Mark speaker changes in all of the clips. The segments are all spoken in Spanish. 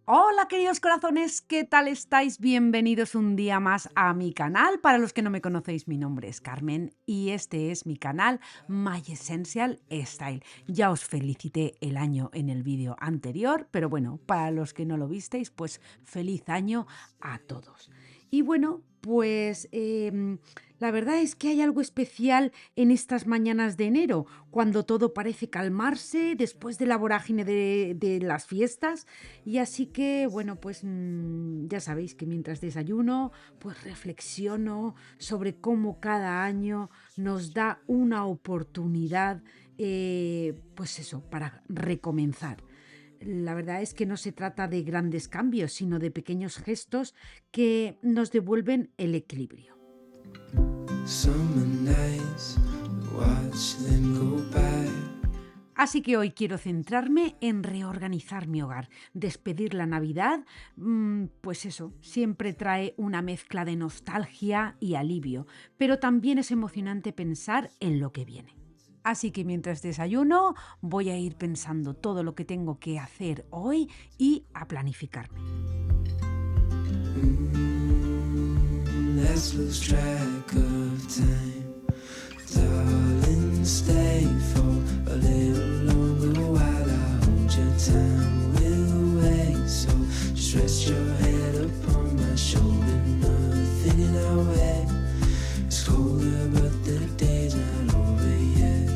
Speaker 1: Hola queridos corazones, ¿qué tal estáis? Bienvenidos un día más a mi canal. Para los que no me conocéis, mi nombre es Carmen y este es mi canal My Essential Style. Ya os felicité el año en el vídeo anterior, pero bueno, para los que no lo visteis, pues feliz año a todos. Y bueno, pues la verdad es que hay algo especial en estas mañanas de enero, cuando todo parece calmarse después de la vorágine de las fiestas. Y así que, bueno, pues ya sabéis que mientras desayuno, pues reflexiono sobre cómo cada año nos da una oportunidad, pues eso, para recomenzar. La verdad es que no se trata de grandes cambios, sino de pequeños gestos que nos devuelven el equilibrio.
Speaker 2: Summer nights, watch them go by.
Speaker 1: Así que hoy quiero centrarme en reorganizar mi hogar. Despedir la Navidad, pues eso, siempre trae una mezcla de nostalgia y alivio, pero también es emocionante pensar en lo que viene. Así que mientras desayuno voy a ir pensando todo lo que tengo que hacer hoy y a planificarme.
Speaker 2: Let's lose track of time. Darling, stay for a little longer while I hold your time. We'll wait, so just rest your head upon my shoulder. Nothing in our way. It's colder, but the day's not over yet.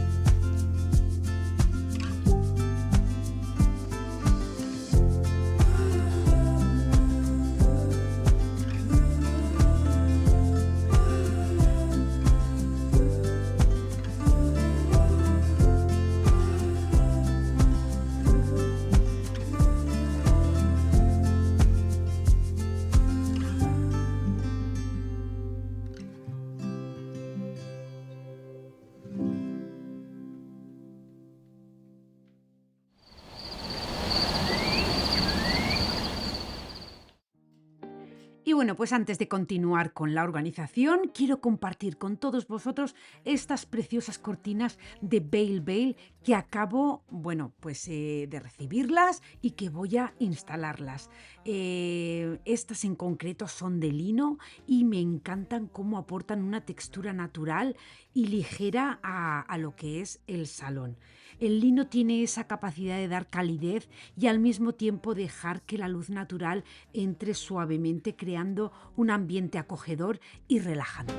Speaker 1: Y bueno, pues antes de continuar con la organización, quiero compartir con todos vosotros estas preciosas cortinas de Bale Bale que acabo, bueno, pues de recibirlas y que voy a instalarlas. Estas en concreto son de lino y me encantan cómo aportan una textura natural y ligera a lo que es el salón. El lino tiene esa capacidad de dar calidez y al mismo tiempo dejar que la luz natural entre suavemente, creando un ambiente acogedor y relajante.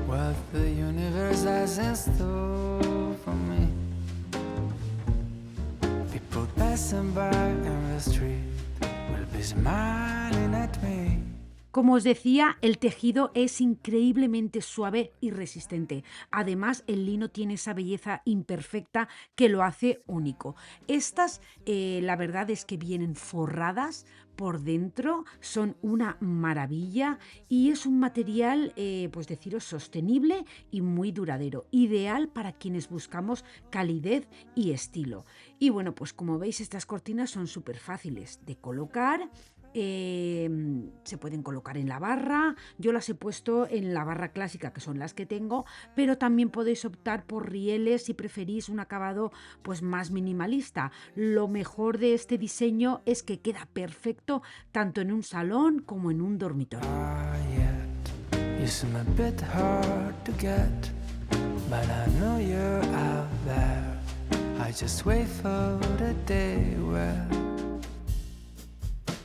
Speaker 2: What the universe has in store for me. People passing by in the street will be smiling at me.
Speaker 1: Como os decía, el tejido es increíblemente suave y resistente. Además, el lino tiene esa belleza imperfecta que lo hace único. Estas, la verdad es que vienen forradas por dentro, son una maravilla y es un material, pues deciros, sostenible y muy duradero. Ideal para quienes buscamos calidez y estilo. Y bueno, pues como veis, estas cortinas son súper fáciles de colocar. Se pueden colocar en la barra. Yo las he puesto en la barra clásica, que son las que tengo, pero también podéis optar por rieles si preferís un acabado pues más minimalista. Lo mejor de este diseño es que queda perfecto tanto en un salón como en un dormitorio.
Speaker 2: You seem a bit hard to get, but I know you're out there. I just wait for the day where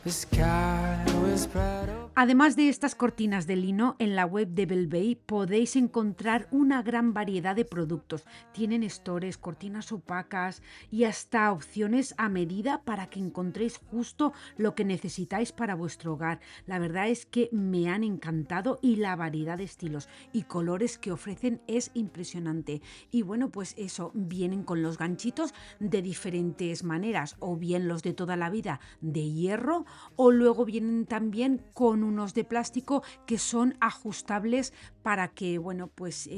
Speaker 2: The sky was bright open.
Speaker 1: Además de estas cortinas de lino, en la web de Belvey podéis encontrar una gran variedad de productos. Tienen estores, cortinas opacas y hasta opciones a medida para que encontréis justo lo que necesitáis para vuestro hogar. La verdad es que me han encantado y la variedad de estilos y colores que ofrecen es impresionante. Y bueno, pues eso, vienen con los ganchitos de diferentes maneras, o bien los de toda la vida de hierro, o luego vienen también con unos de plástico que son ajustables para que, bueno, pues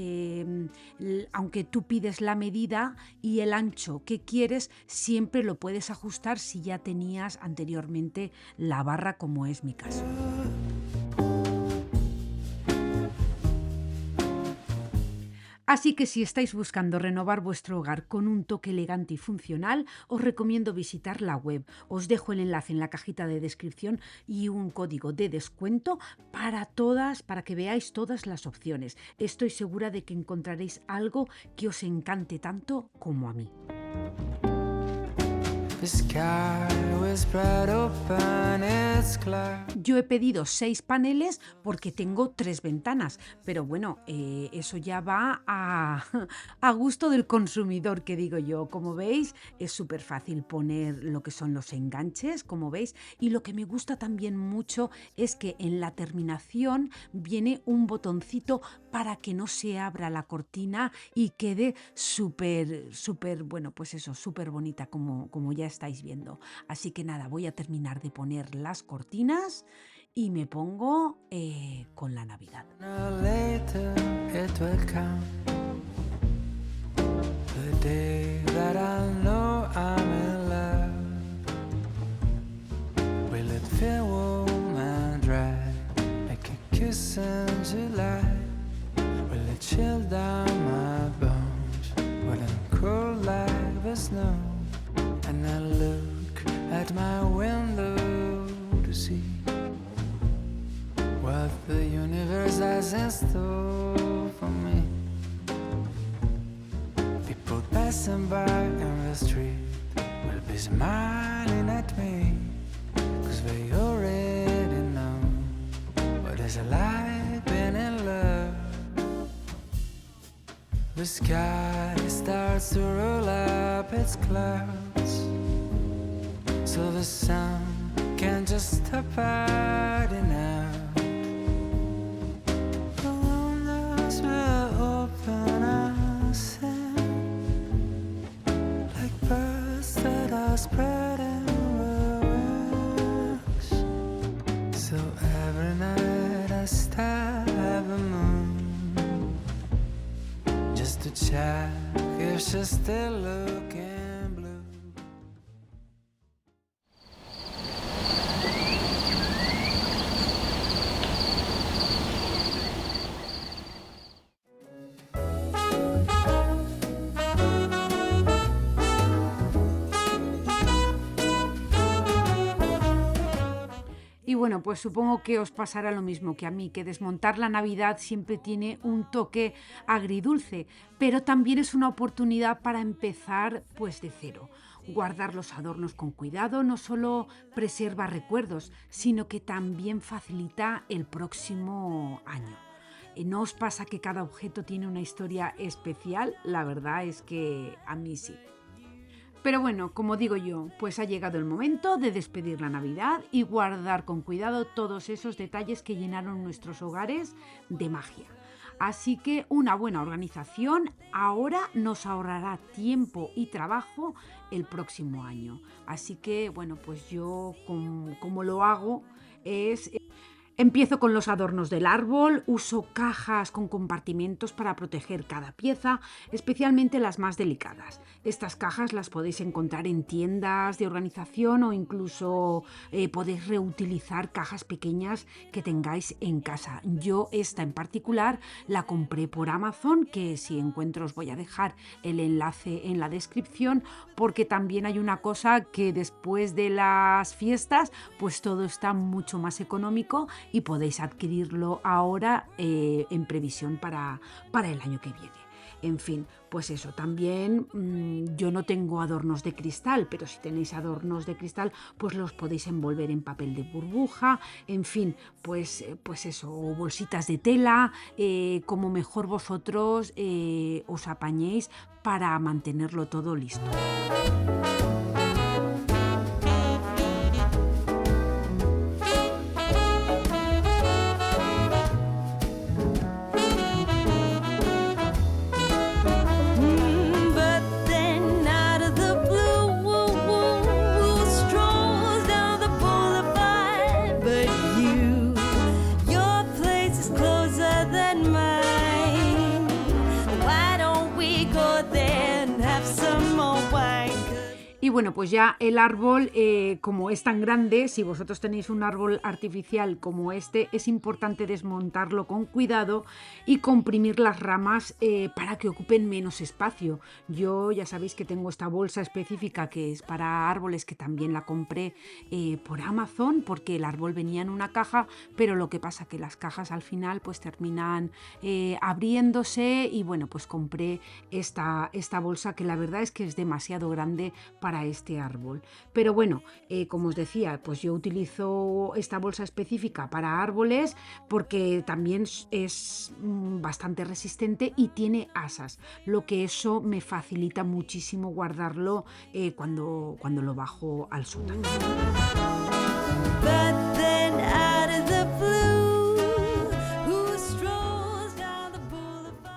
Speaker 1: aunque tú pides la medida y el ancho que quieres, siempre lo puedes ajustar si ya tenías anteriormente la barra, como es mi caso. Así que si estáis buscando renovar vuestro hogar con un toque elegante y funcional, os recomiendo visitar la web. Os dejo el enlace en la cajita de descripción y un código de descuento para que veáis todas las opciones. Estoy segura de que encontraréis algo que os encante tanto como a mí.
Speaker 2: The sky was bright open, it's clear.
Speaker 1: Yo he pedido 6 paneles porque tengo 3 ventanas, pero bueno, eso ya va a gusto del consumidor, que digo yo. Como veis, es súper fácil poner lo que son los enganches, como veis, y lo que me gusta también mucho es que en la terminación viene un botoncito para que no se abra la cortina y quede súper, bueno, pues eso, súper bonita como ya estáis viendo. Así que nada, voy a terminar de poner las cortinas y me pongo con la Navidad.
Speaker 2: Sooner or later it will come, the day that I know I'm in love. Will it feel warm and dry like a kiss in July? Will it chill down my bones? Will it cold like the snow? And I look at my window to see what the universe has in store for me. People passing by in the street will be smiling at me, 'cause they already know what it's like being in love. The sky starts to roll up its clouds, so the sun can't just stop hiding out. The windows will open and sing like birds that are spreading their wings. So every night I stare at the moon just to check if she's still looking blue.
Speaker 1: Y bueno, pues supongo que os pasará lo mismo que a mí, que desmontar la Navidad siempre tiene un toque agridulce, pero también es una oportunidad para empezar pues de cero. Guardar los adornos con cuidado no solo preserva recuerdos, sino que también facilita el próximo año. ¿No os pasa que cada objeto tiene una historia especial? La verdad es que a mí sí. Pero bueno, como digo yo, pues ha llegado el momento de despedir la Navidad y guardar con cuidado todos esos detalles que llenaron nuestros hogares de magia. Así que una buena organización ahora nos ahorrará tiempo y trabajo el próximo año. Así que bueno, pues yo como lo hago es... Empiezo con los adornos del árbol, uso cajas con compartimentos para proteger cada pieza, especialmente las más delicadas. Estas cajas las podéis encontrar en tiendas de organización o incluso podéis reutilizar cajas pequeñas que tengáis en casa. Yo esta en particular la compré por Amazon, que si encuentro os voy a dejar el enlace en la descripción, porque también hay una cosa que después de las fiestas pues todo está mucho más económico y podéis adquirirlo ahora en previsión para el año que viene. En fin, pues eso, también yo no tengo adornos de cristal, pero si tenéis adornos de cristal, pues los podéis envolver en papel de burbuja, en fin, pues eso, o bolsitas de tela, como mejor vosotros os apañéis para mantenerlo todo listo.
Speaker 2: But then out of the blue, who strolls down the boulevard? But you, your place is closer than mine. Why don't we go there and have some more wine?
Speaker 1: Y bueno, pues ya el árbol, como es tan grande, si vosotros tenéis un árbol artificial como este, es importante desmontarlo con cuidado y comprimir las ramas para que ocupen menos espacio. Yo ya sabéis que tengo esta bolsa específica que es para árboles, que también la compré por Amazon, porque el árbol venía en una caja, pero lo que pasa que las cajas al final pues terminan abriéndose, y bueno, pues compré esta bolsa, que la verdad es que es demasiado grande para este árbol. Pero bueno, como os decía, pues yo utilizo esta bolsa específica para árboles porque también es bastante resistente y tiene asas, lo que eso me facilita muchísimo guardarlo cuando lo bajo al sótano.
Speaker 2: But then out of the blue, who strolls down the boulevard?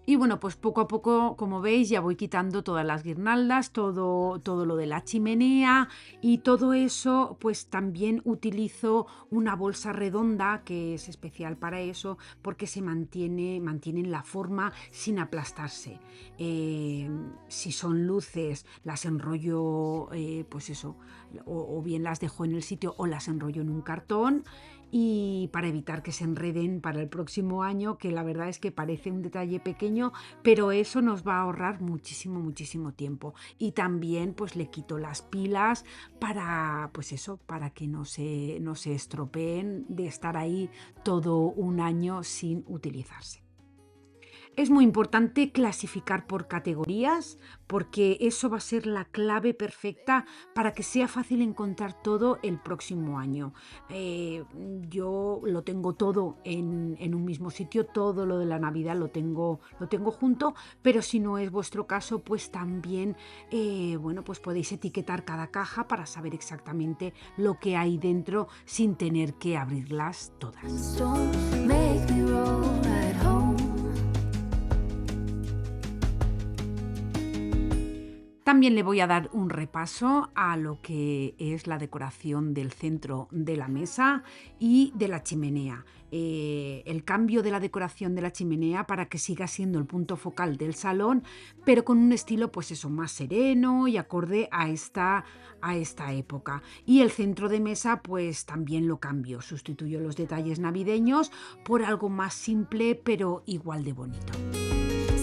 Speaker 1: Y bueno, pues poco a poco, como veis, ya voy quitando todas las guirnaldas, todo lo de la chimenea, y todo eso, pues también utilizo una bolsa redonda que es especial para eso, porque se mantienen la forma sin aplastarse. Si son luces, las enrollo, pues eso, o bien las dejo en el sitio o las enrollo en un cartón, y para evitar que se enreden para el próximo año, que la verdad es que parece un detalle pequeño, pero eso nos va a ahorrar muchísimo tiempo. Y también pues le quito las pilas para, pues eso, para que no se estropeen de estar ahí todo un año sin utilizarse. Es muy importante clasificar por categorías, porque eso va a ser la clave perfecta para que sea fácil encontrar todo el próximo año. Yo lo tengo todo en un mismo sitio, todo lo de la Navidad lo tengo junto, pero si no es vuestro caso, pues también bueno, pues podéis etiquetar cada caja para saber exactamente lo que hay dentro sin tener que abrirlas todas.
Speaker 2: Don't make me roll at home.
Speaker 1: También le voy a dar un repaso a lo que es la decoración del centro de la mesa y de la chimenea. El cambio de la decoración de la chimenea para que siga siendo el punto focal del salón, pero con un estilo pues eso, más sereno y acorde a esta época. Y el centro de mesa pues también lo cambio, sustituyo los detalles navideños por algo más simple pero igual de bonito.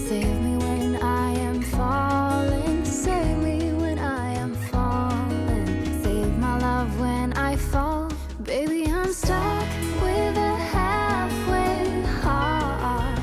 Speaker 2: Save me when I am falling. Save me when I am falling. Save my love when I fall. Baby, I'm stuck with a halfway heart.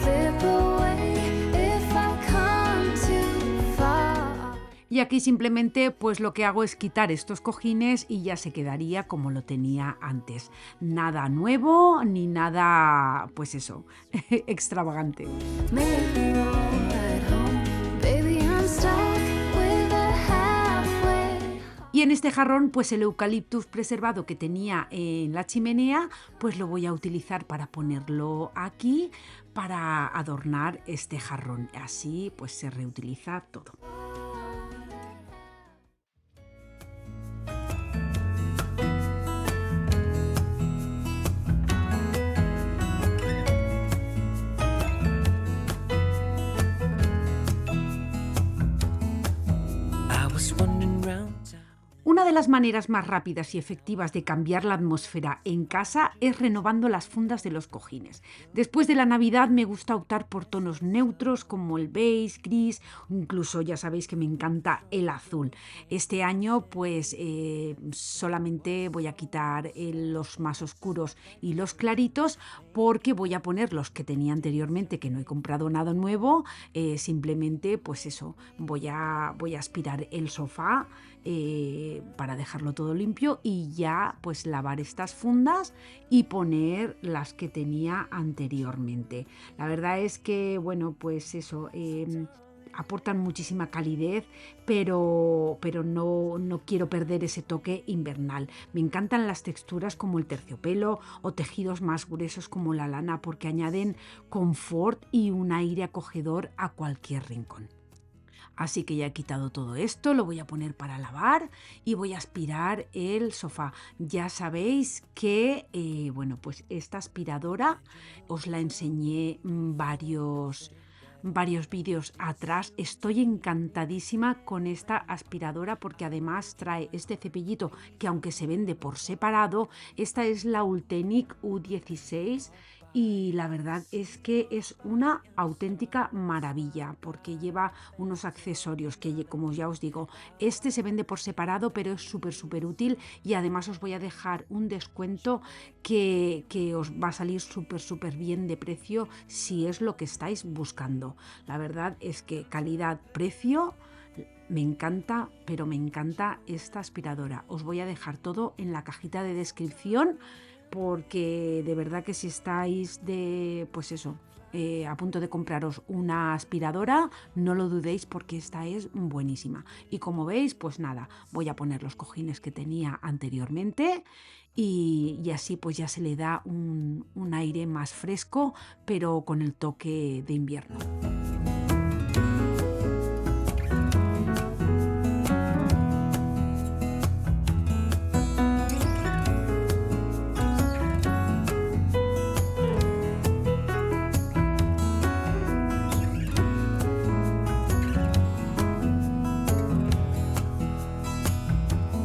Speaker 2: Slip away if I come too far.
Speaker 1: Y aquí simplemente pues lo que hago es quitar estos cojines y ya se quedaría como lo tenía antes. Nada nuevo ni nada, pues eso, extravagante.
Speaker 2: Make me roll at home. Baby, I'm stuck with a halfway.
Speaker 1: Y en este jarrón, pues el eucaliptus preservado que tenía en la chimenea, pues lo voy a utilizar para ponerlo aquí, para adornar este jarrón. Así pues se reutiliza todo.
Speaker 2: I was wandering round town.
Speaker 1: Una de las maneras más rápidas y efectivas de cambiar la atmósfera en casa es renovando las fundas de los cojines. Después de la Navidad me gusta optar por tonos neutros como el beige, gris, incluso ya sabéis que me encanta el azul. Este año pues solamente voy a quitar los más oscuros y los claritos porque voy a poner los que tenía anteriormente, que no he comprado nada nuevo, simplemente pues eso, voy a aspirar el sofá para dejarlo todo limpio y ya pues lavar estas fundas y poner las que tenía anteriormente. La verdad es que bueno pues eso, aportan muchísima calidez, pero no quiero perder ese toque invernal. Me encantan las texturas como el terciopelo o tejidos más gruesos como la lana porque añaden confort y un aire acogedor a cualquier rincón. Así que ya he quitado todo esto, lo voy a poner para lavar y voy a aspirar el sofá. Ya sabéis que, bueno, pues esta aspiradora os la enseñé varios vídeos atrás. Estoy encantadísima con esta aspiradora porque además trae este cepillito que aunque se vende por separado, esta es la Ultenic U16 y la verdad es que es una auténtica maravilla porque lleva unos accesorios que, como ya os digo, este se vende por separado pero es súper útil y además os voy a dejar un descuento que os va a salir súper bien de precio si es lo que estáis buscando. La verdad es que calidad-precio me encanta, pero me encanta esta aspiradora. Os voy a dejar todo en la cajita de descripción porque de verdad que si estáis pues eso, a punto de compraros una aspiradora, no lo dudéis porque esta es buenísima. Y como veis, pues nada, voy a poner los cojines que tenía anteriormente y así pues ya se le da un aire más fresco, pero con el toque de invierno.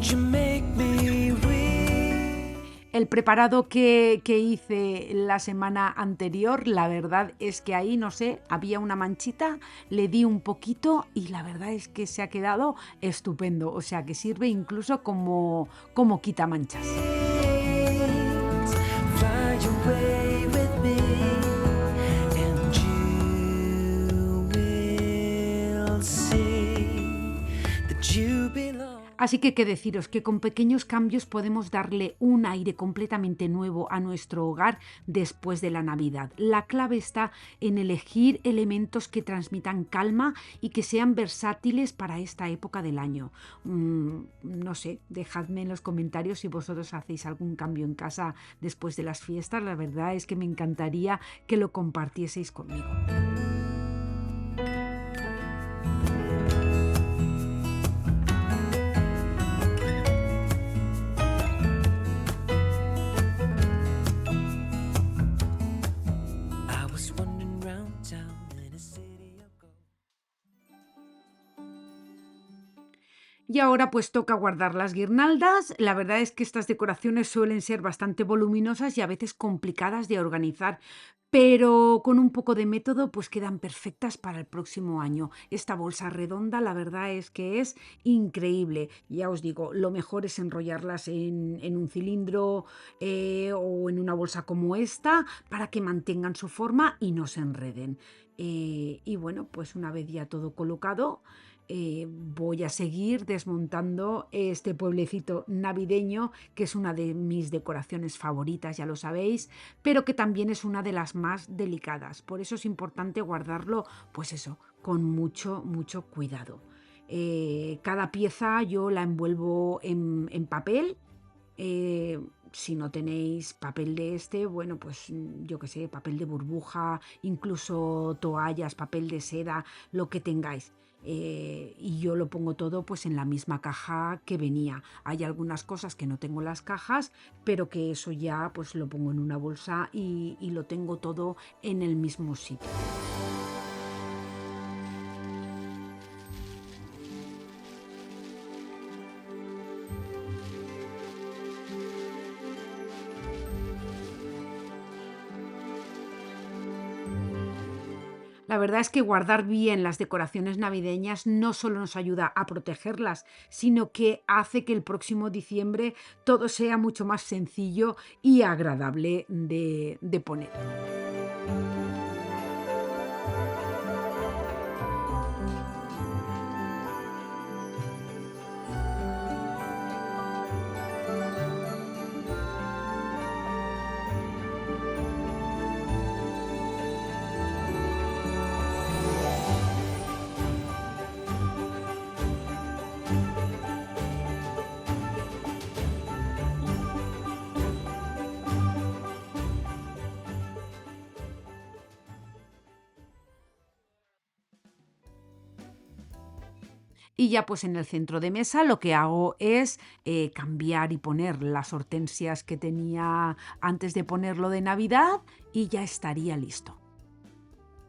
Speaker 2: You make me weak.
Speaker 1: El preparado que hice la semana anterior, la verdad es que ahí, no sé, había una manchita, le di un poquito y la verdad es que se ha quedado estupendo. O sea, que sirve incluso como quitamanchas.
Speaker 2: Fly away with me, and you will see that you belong.
Speaker 1: Así que qué deciros, que con pequeños cambios podemos darle un aire completamente nuevo a nuestro hogar después de la Navidad. La clave está en elegir elementos que transmitan calma y que sean versátiles para esta época del año. No sé, dejadme en los comentarios si vosotros hacéis algún cambio en casa después de las fiestas. La verdad es que me encantaría que lo compartieseis conmigo.
Speaker 2: I was wandering round town in a city of gold.
Speaker 1: Y ahora pues toca guardar las guirnaldas. La verdad es que estas decoraciones suelen ser bastante voluminosas y a veces complicadas de organizar, pero con un poco de método pues quedan perfectas para el próximo año. Esta bolsa redonda la verdad es que es increíble. Ya os digo, lo mejor es enrollarlas en un cilindro o en una bolsa como esta para que mantengan su forma y no se enreden. Y bueno, pues una vez ya todo colocado, voy a seguir desmontando este pueblecito navideño, que es una de mis decoraciones favoritas, ya lo sabéis, pero que también es una de las más delicadas. Por eso es importante guardarlo, pues eso, con mucho cuidado. Cada pieza yo la envuelvo en papel. Si no tenéis papel de este, bueno, pues yo qué sé, papel de burbuja, incluso toallas, papel de seda, lo que tengáis. Y yo lo pongo todo pues en la misma caja que venía. Hay algunas cosas que no tengo las cajas, pero que eso ya pues lo pongo en una bolsa y lo tengo todo en el mismo sitio. La verdad es que guardar bien las decoraciones navideñas no solo nos ayuda a protegerlas, sino que hace que el próximo diciembre todo sea mucho más sencillo y agradable de poner. Y ya pues en el centro de mesa lo que hago es cambiar y poner las hortensias que tenía antes de ponerlo de Navidad y ya estaría listo.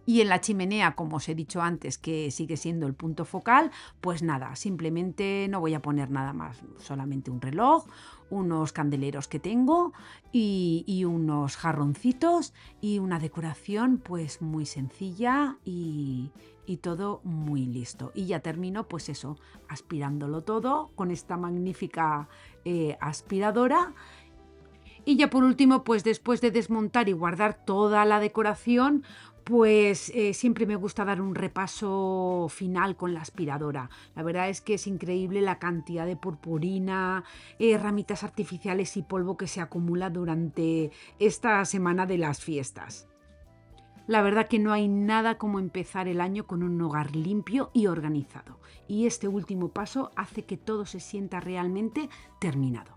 Speaker 1: Y en la chimenea, como os he dicho antes, que sigue siendo el punto focal, pues nada, simplemente no voy a poner nada más, solamente un reloj, unos candeleros que tengo y unos jarroncitos y una decoración pues muy sencilla y todo muy listo. Y ya termino pues eso, aspirándolo todo con esta magnífica aspiradora. Y ya por último, pues después de desmontar y guardar toda la decoración, pues siempre me gusta dar un repaso final con la aspiradora. La verdad es que es increíble la cantidad de purpurina, ramitas artificiales y polvo que se acumula durante esta semana de las fiestas. La verdad que no hay nada como empezar el año con un hogar limpio y organizado. Y este último paso hace que todo se sienta realmente terminado.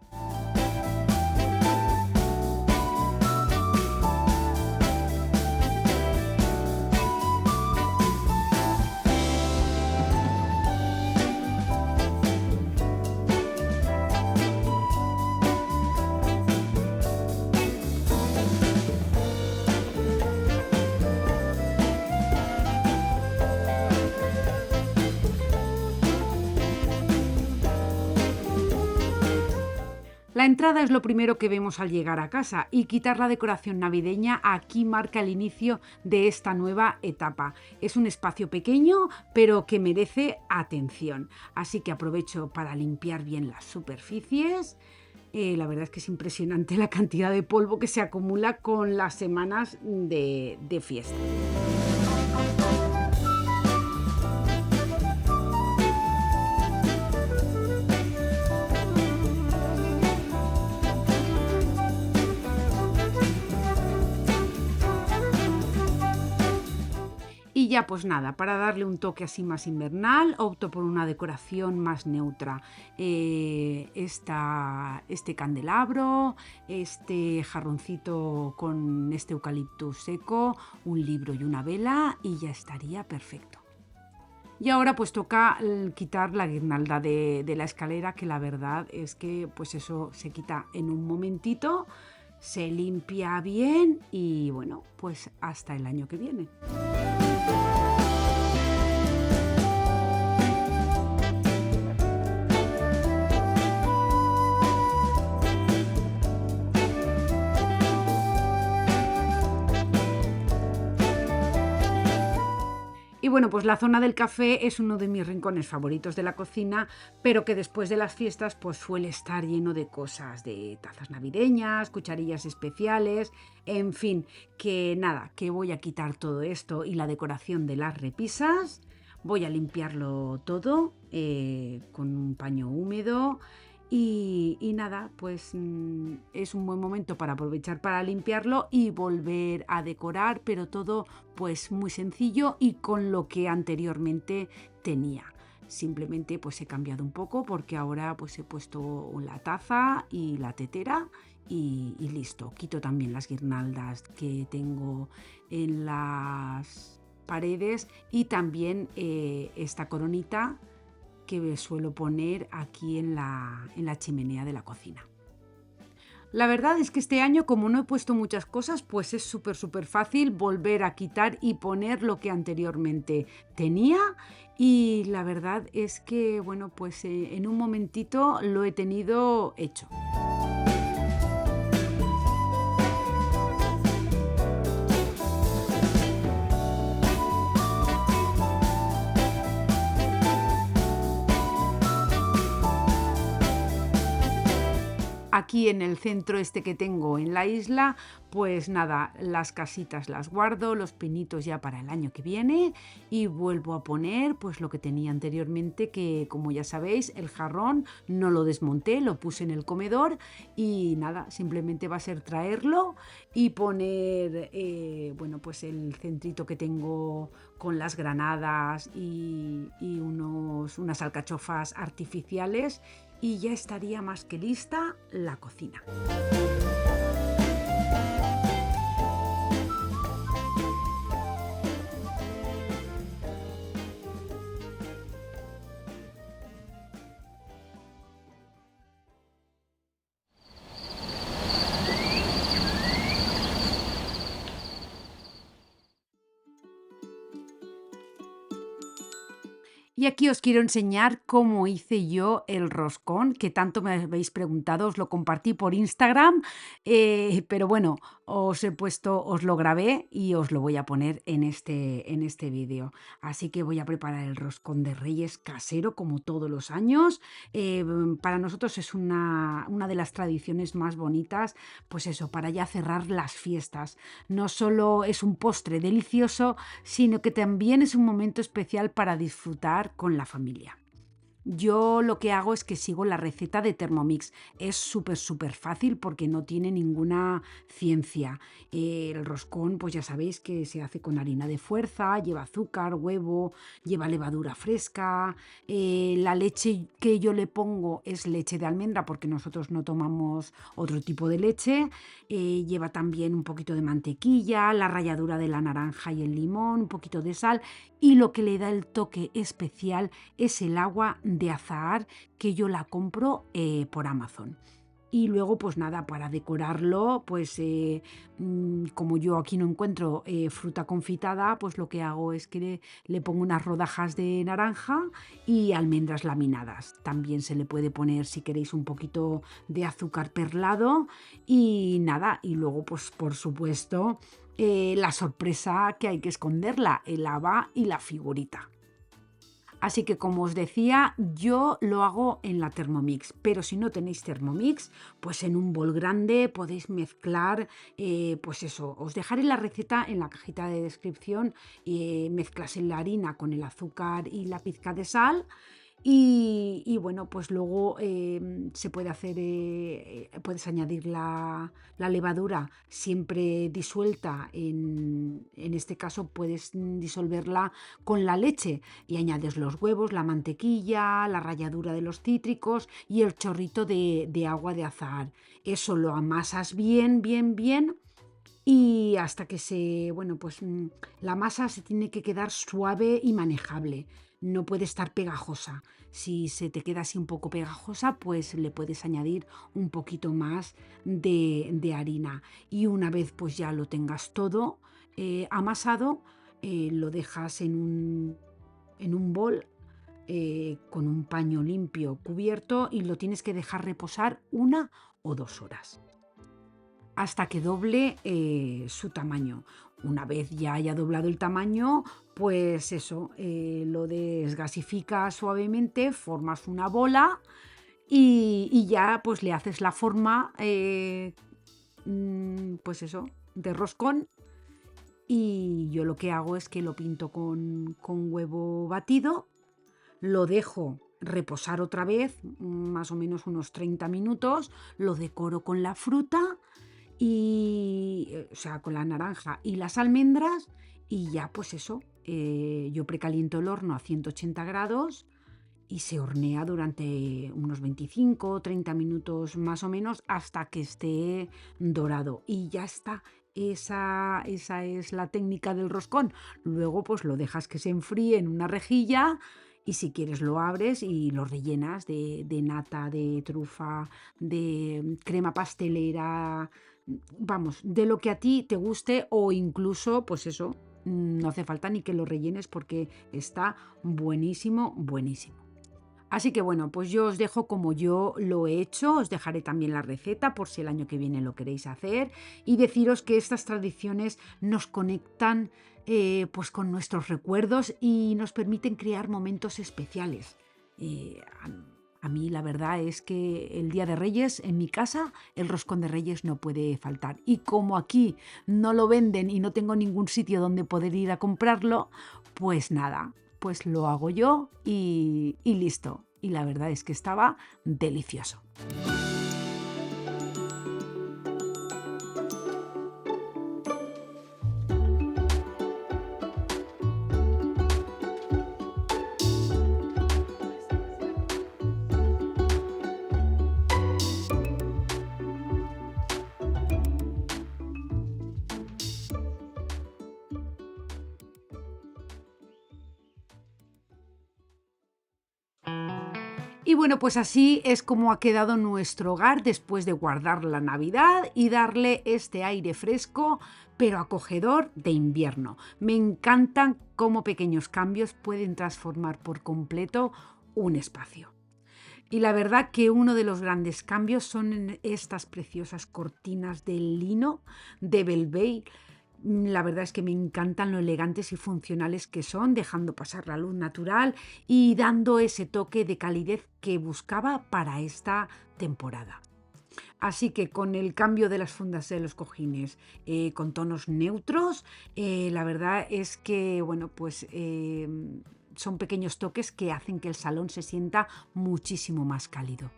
Speaker 1: La entrada es lo primero que vemos al llegar a casa y quitar la decoración navideña aquí marca el inicio de esta nueva etapa. Es un espacio pequeño pero que merece atención, así que aprovecho para limpiar bien las superficies. La verdad es que es impresionante la cantidad de polvo que se acumula con las semanas de fiesta. Y ya pues nada, para darle un toque así más invernal, opto por una decoración más neutra. Este candelabro, este jarroncito con este eucaliptus seco, un libro y una vela y ya estaría perfecto. Y ahora pues toca quitar la guirnalda de la escalera, que la verdad es que pues eso se quita en un momentito, se limpia bien y bueno, pues hasta el año que viene. Y bueno, pues la zona del café es uno de mis rincones favoritos de la cocina, pero que después de las fiestas pues suele estar lleno de cosas, de tazas navideñas, cucharillas especiales, en fin, que nada, que voy a quitar todo esto y la decoración de las repisas, voy a limpiarlo todo con un paño húmedo. Y nada, pues es un buen momento para aprovechar para limpiarlo y volver a decorar, pero todo pues muy sencillo y con lo que anteriormente tenía. Simplemente pues he cambiado un poco porque ahora pues he puesto la taza y la tetera y listo. Quito también las guirnaldas que tengo en las paredes y también esta coronita que suelo poner aquí en la chimenea de la cocina. La verdad es que este año, como no he puesto muchas cosas, pues es súper fácil volver a quitar y poner lo que anteriormente tenía. Y la verdad es que, bueno, pues en un momentito lo he tenido hecho. aquí en el centro este que tengo en la isla, pues nada, las casitas las guardo, los pinitos ya para el año que viene y vuelvo a poner pues lo que tenía anteriormente, que como ya sabéis, el jarrón no lo desmonté, lo puse en el comedor y nada, simplemente va a ser traerlo y poner bueno, pues el centrito que tengo con las granadas y unas alcachofas artificiales y ya estaría más que lista la cocina. Y aquí os quiero enseñar cómo hice yo el roscón, que tanto me habéis preguntado, os lo compartí por Instagram, pero bueno, os lo grabé y os lo voy a poner en este vídeo. Así que voy a preparar el roscón de Reyes casero, como todos los años. Para nosotros es una de las tradiciones más bonitas, pues eso, para ya cerrar las fiestas. No solo es un postre delicioso, sino que también es un momento especial para disfrutar con la familia. Yo lo que hago es que sigo la receta de Thermomix. Es súper fácil porque no tiene ninguna ciencia. El roscón, pues ya sabéis que se hace con harina de fuerza, lleva azúcar, huevo, lleva levadura fresca. La leche que yo le pongo es leche de almendra porque nosotros no tomamos otro tipo de leche. Lleva también un poquito de mantequilla, la ralladura de la naranja y el limón, un poquito de sal. Y lo que le da el toque especial es el agua de azahar, que yo la compro por Amazon. Y luego, pues nada, para decorarlo, pues como yo aquí no encuentro fruta confitada, pues lo que hago es que le pongo unas rodajas de naranja y almendras laminadas. También se le puede poner, si queréis, un poquito de azúcar perlado y nada. Y luego, pues por supuesto, la sorpresa que hay que esconderla, el haba y la figurita. Así que como os decía, yo lo hago en la Thermomix, pero si no tenéis Thermomix, pues en un bol grande podéis mezclar, pues eso, os dejaré la receta en la cajita de descripción, mezclas la harina con el azúcar y la pizca de sal. Y bueno, pues luego se puede hacer, puedes añadir la levadura siempre disuelta, en este caso puedes disolverla con la leche y añades los huevos, la mantequilla, la ralladura de los cítricos y el chorrito de agua de azahar. Eso lo amasas bien y hasta que bueno, pues la masa se tiene que quedar suave y manejable. No puede estar pegajosa. Si se te queda así un poco pegajosa, pues le puedes añadir un poquito más de harina. Y una vez pues ya lo tengas todo amasado, lo dejas en un bol con un paño limpio cubierto y lo tienes que dejar reposar 1 o 2 horas hasta que doble su tamaño. Una vez ya haya doblado el tamaño, pues eso, lo desgasificas suavemente, formas una bola y ya pues le haces la forma, pues eso, de roscón. Y yo lo que hago es que lo pinto con huevo batido, lo dejo reposar otra vez, más o menos unos 30 minutos, lo decoro con la fruta o sea, con la naranja y las almendras y ya pues eso, yo precaliento el horno a 180 grados y se hornea durante unos 25 o 30 minutos más o menos hasta que esté dorado y ya está. Esa es la técnica del roscón. Luego pues lo dejas que se enfríe en una rejilla y si quieres lo abres y lo rellenas de nata, de trufa, de crema pastelera, vamos, de lo que a ti te guste o incluso, pues eso, no hace falta ni que lo rellenes porque está buenísimo. Así que bueno, pues yo os dejo como yo lo he hecho, os dejaré también la receta por si el año que viene lo queréis hacer y deciros que estas tradiciones nos conectan pues con nuestros recuerdos y nos permiten crear momentos especiales. A mí la verdad es que el Día de Reyes en mi casa el roscón de Reyes no puede faltar. Y como aquí no lo venden y no tengo ningún sitio donde poder ir a comprarlo, pues nada, pues lo hago yo y listo. Y la verdad es que estaba delicioso. Y bueno, pues así es como ha quedado nuestro hogar después de guardar la Navidad y darle este aire fresco, pero acogedor de invierno. Me encantan cómo pequeños cambios pueden transformar por completo un espacio. Y la verdad que uno de los grandes cambios son en estas preciosas cortinas de lino de Belvey. La verdad es que me encantan lo elegantes y funcionales que son, dejando pasar la luz natural y dando ese toque de calidez que buscaba para esta temporada. Así que con el cambio de las fundas de los cojines con tonos neutros, la verdad es que, bueno, pues son pequeños toques que hacen que el salón se sienta muchísimo más cálido.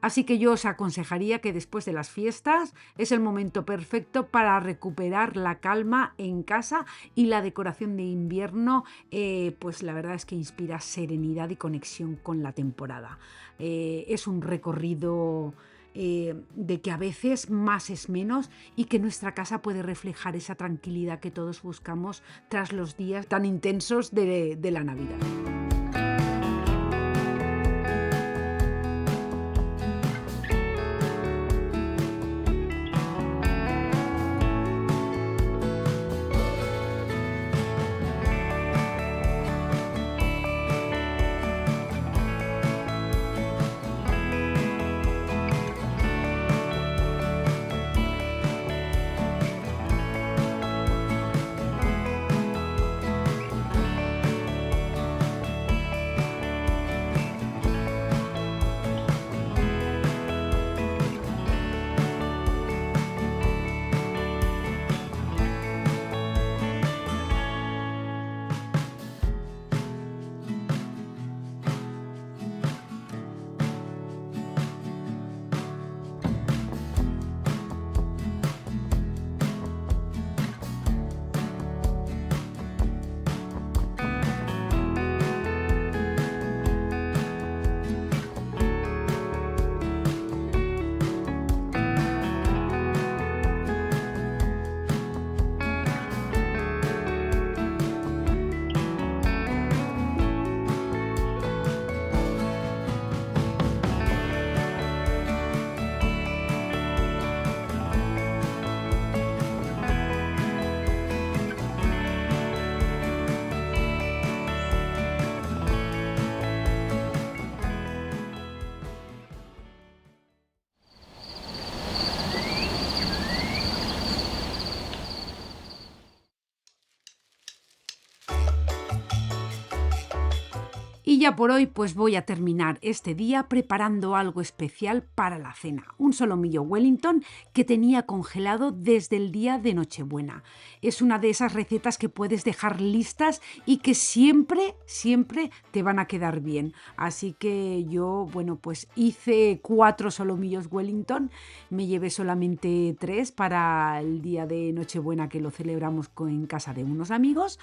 Speaker 1: Así que yo os aconsejaría que después de las fiestas es el momento perfecto para recuperar la calma en casa y la decoración de invierno, pues la verdad es que inspira serenidad y conexión con la temporada. Es un recorrido de que a veces más es menos y que nuestra casa puede reflejar esa tranquilidad que todos buscamos tras los días tan intensos de la Navidad. Y ya por hoy pues voy a terminar este día preparando algo especial para la cena. Un solomillo Wellington que tenía congelado desde el día de Nochebuena. Es una de esas recetas que puedes dejar listas y que siempre te van a quedar bien. Así que yo, bueno, pues hice 4 solomillos Wellington. Me llevé solamente 3 para el día de Nochebuena que lo celebramos en casa de unos amigos.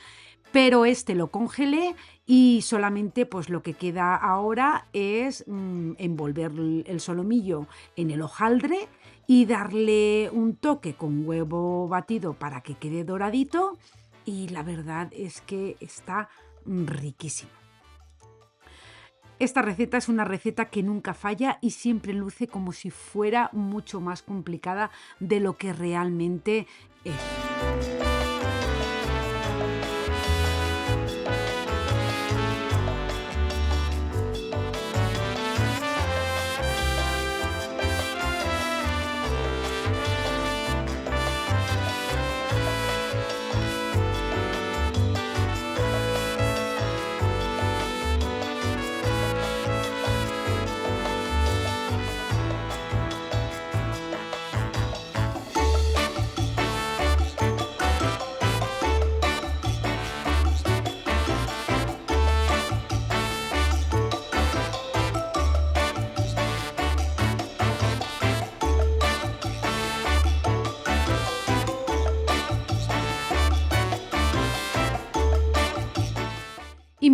Speaker 1: Pero este lo congelé y solamente pues lo que queda ahora es envolver el solomillo en el hojaldre y darle un toque con huevo batido para que quede doradito y la verdad es que está riquísimo. Esta receta es una receta que nunca falla y siempre luce como si fuera mucho más complicada de lo que realmente es.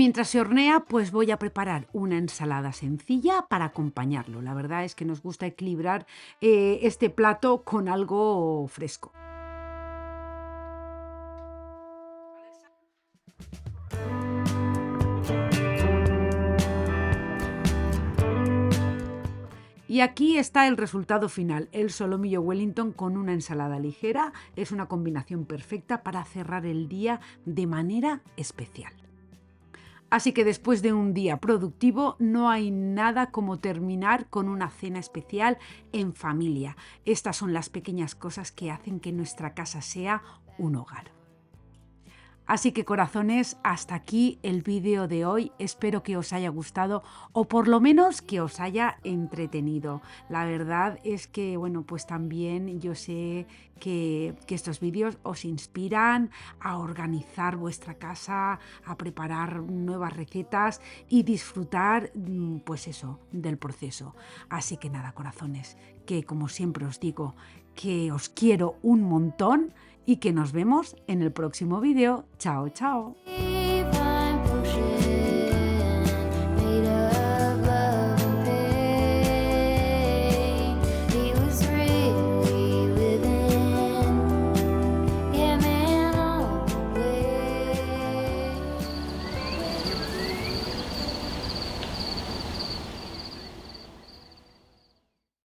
Speaker 1: mientras se hornea, pues voy a preparar una ensalada sencilla para acompañarlo. La verdad es que nos gusta equilibrar este plato con algo fresco. Y aquí está el resultado final, el solomillo Wellington con una ensalada ligera. Es una combinación perfecta para cerrar el día de manera especial. Así que después de un día productivo no hay nada como terminar con una cena especial en familia. Estas son las pequeñas cosas que hacen que nuestra casa sea un hogar. Así que corazones, hasta aquí el vídeo de hoy. Espero que os haya gustado o por lo menos que os haya entretenido. La verdad es que, bueno, pues también yo sé que estos vídeos os inspiran a organizar vuestra casa, a preparar nuevas recetas y disfrutar, pues eso, del proceso. Así que nada, corazones, que como siempre os digo, que os quiero un montón y que nos vemos en el próximo vídeo. Chao, chao.